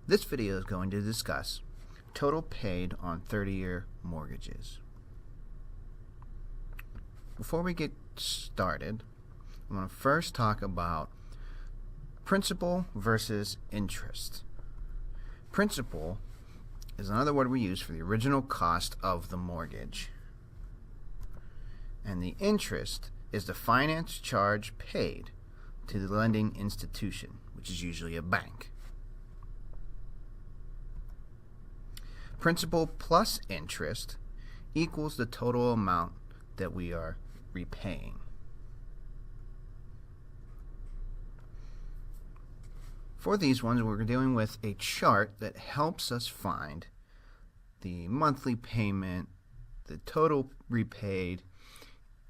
This video is going to discuss total paid on 30-year mortgages. Before we get started, I want to first talk about principal versus interest. Principal is another word we use for the original cost of the mortgage. And the interest is the finance charge paid to the lending institution, which is usually a bank. Principal plus interest equals the total amount that we are repaying. For these ones, we're dealing with a chart that helps us find the monthly payment, the total repaid,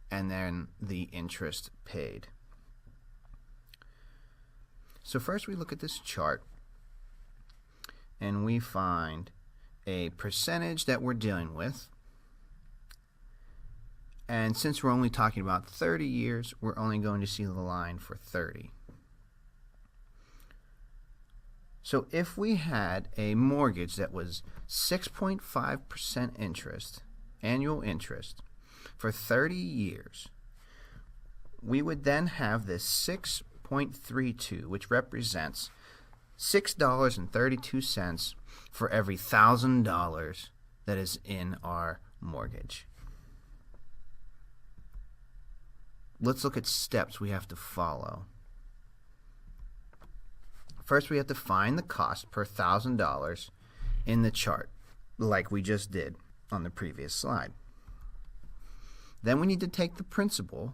and then the interest paid. So first we look at this chart and we find a percentage that we're dealing with, and since we're only talking about 30 years, we're only going to see the line for 30. So if we had a mortgage that was 6.5% interest, annual interest, for 30 years, we would then have this 6.32, which represents $6.32 for every $1,000 that is in our mortgage. Let's look at steps we have to follow. First, we have to find the cost per $1,000 in the chart, like we just did on the previous slide. Then we need to take the principal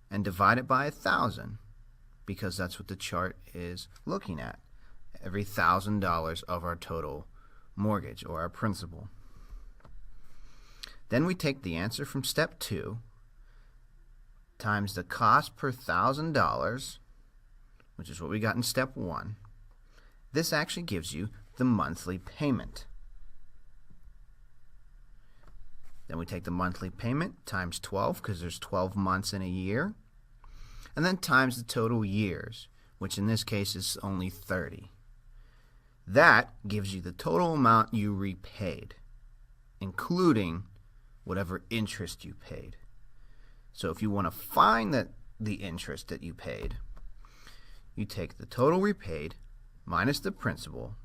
and divide it by 1,000, because that's what the chart is looking at, every $1,000 of our total mortgage or our principal. Then we take the answer from step 2 times the cost per $1,000, which is what we got in step 1. This actually gives you the monthly payment. Then we take the monthly payment times 12, because there's 12 months in a year, and then times the total years, which in this case is only 30. That gives you the total amount you repaid, including whatever interest you paid. So if you want to find the interest that you paid, you take the total repaid minus the principal,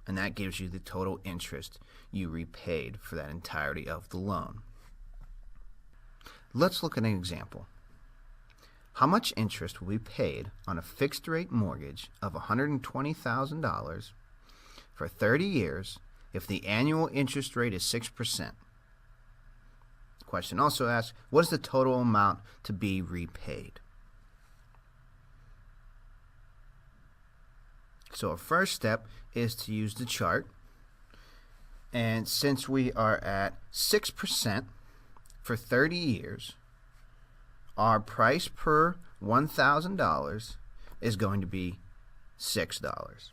and that gives you the total interest you repaid for that entirety of the loan. Let's look at an example. How much interest will be paid on a fixed rate mortgage of $120,000 for 30 years if the annual interest rate is 6%? The question also asks, what is the total amount to be repaid? So our first step is to use the chart, and since we are at 6% for 30 years, our price per $1,000 is going to be $6.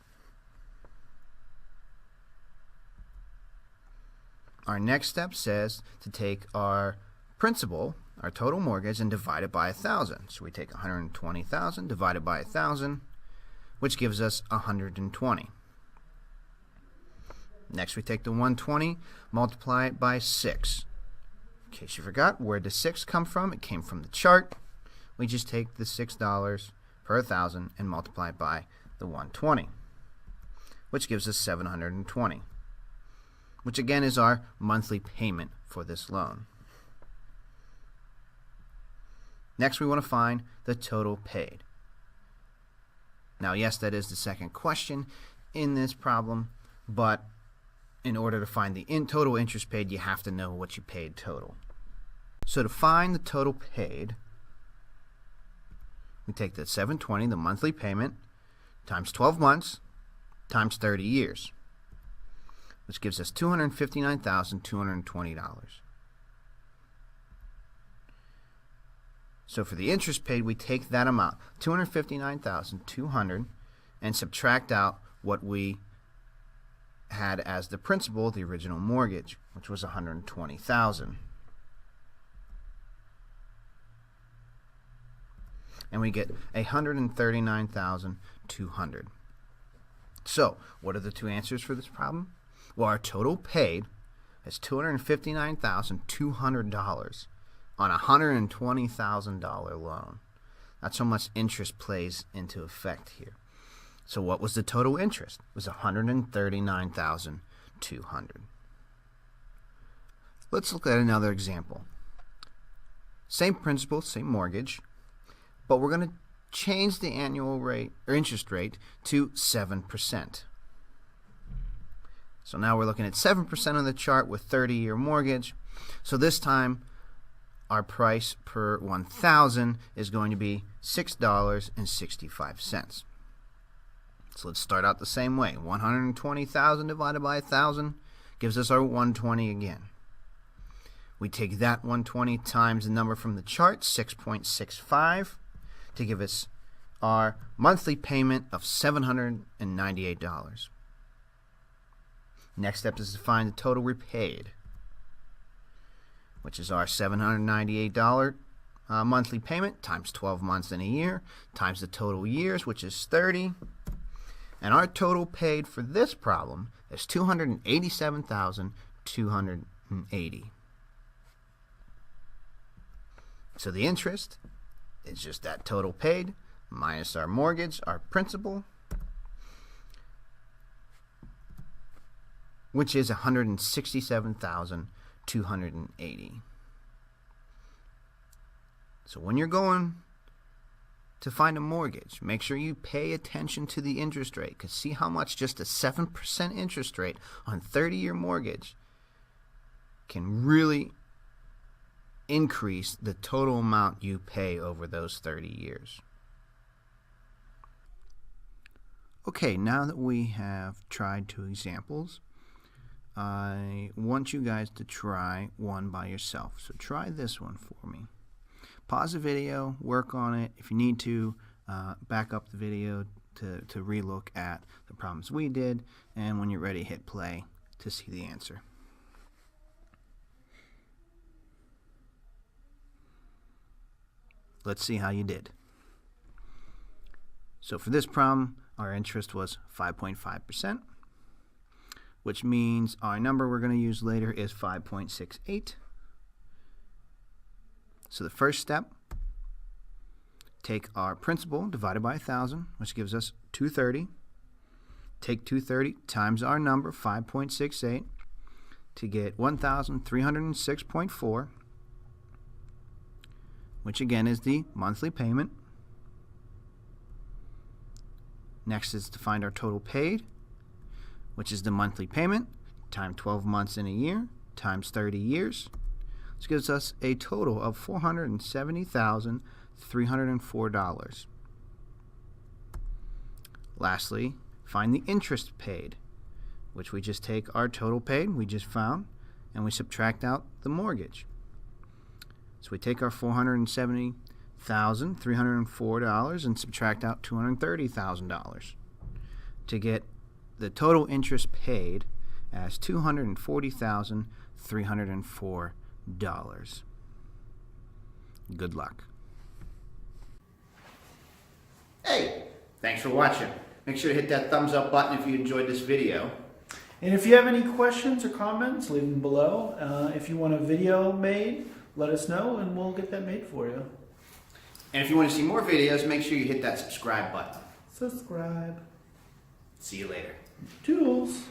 Our next step says to take our principal, our total mortgage, and divide it by 1,000. So we take 120,000 divided by 1,000, which gives us 120. Next we take the 120, multiply it by 6. In case you forgot, where did 6 come from? It came from the chart. We just take the $6 per 1,000 and multiply it by the 120, which gives us 720, which again is our monthly payment for this loan. Next we want to find the total paid. Now, yes, that is the second question in this problem, but in order to find the total interest paid, you have to know what you paid total. So to find the total paid, we take the 720, the monthly payment, times 12 months, times 30 years, which gives us $259,220. So for the interest paid, we take that amount, $259,200, and subtract out what we had as the principal, the original mortgage, which was $120,000. And we get $139,200. So, what are the two answers for this problem? Well, our total paid is $259,200 on a $120,000 loan. That's how much interest plays into effect here. So what was the total interest? It was $139,200. Let's look at another example. Same principal, same mortgage, but we're going to change the annual rate or interest rate to 7%. So now we're looking at 7% on the chart with 30-year mortgage. So this time our price per 1,000 is going to be $6.65. So let's start out the same way. 120,000 divided by 1,000 gives us our 120 again. We take that 120 times the number from the chart, 6.65, to give us our monthly payment of $798. Next step is to find the total repaid, which is our $798 monthly payment times 12 months in a year times the total years, which is 30. And our total paid for this problem is $287,280. So the interest is just that total paid minus our mortgage, our principal, which is $167,280. So when you're going to find a mortgage, make sure you pay attention to the interest rate, because see how much just a 7% interest rate on 30-year mortgage can really increase the total amount you pay over those 30 years. Okay, now that we have tried two examples, I want you guys to try one by yourself. So try this one for me. Pause the video, work on it. If you need to, back up the video to relook at the problems we did, and when you're ready, hit play to see the answer. Let's see how you did. So for this problem, our interest was 5.5%. which means our number we're going to use later is 5.68. So the first step, take our principal divided by 1,000, which gives us 230. Take 230 times our number, 5.68, to get 1,306.4, which again is the monthly payment. Next is to find our total paid, which is the monthly payment times 12 months in a year times 30 years. This gives us a total of $470,304. Lastly, find the interest paid, which we just take our total paid we just found and we subtract out the mortgage. So we take our $470,304 and subtract out $230,000 to get the total interest paid as $240,304. Good luck. Hey, thanks for watching. Make sure to hit that thumbs up button if you enjoyed this video. And if you have any questions or comments, leave them below. If you want a video made, let us know and we'll get that made for you. And if you want to see more videos, make sure you hit that subscribe button. Subscribe. See you later. Toodles.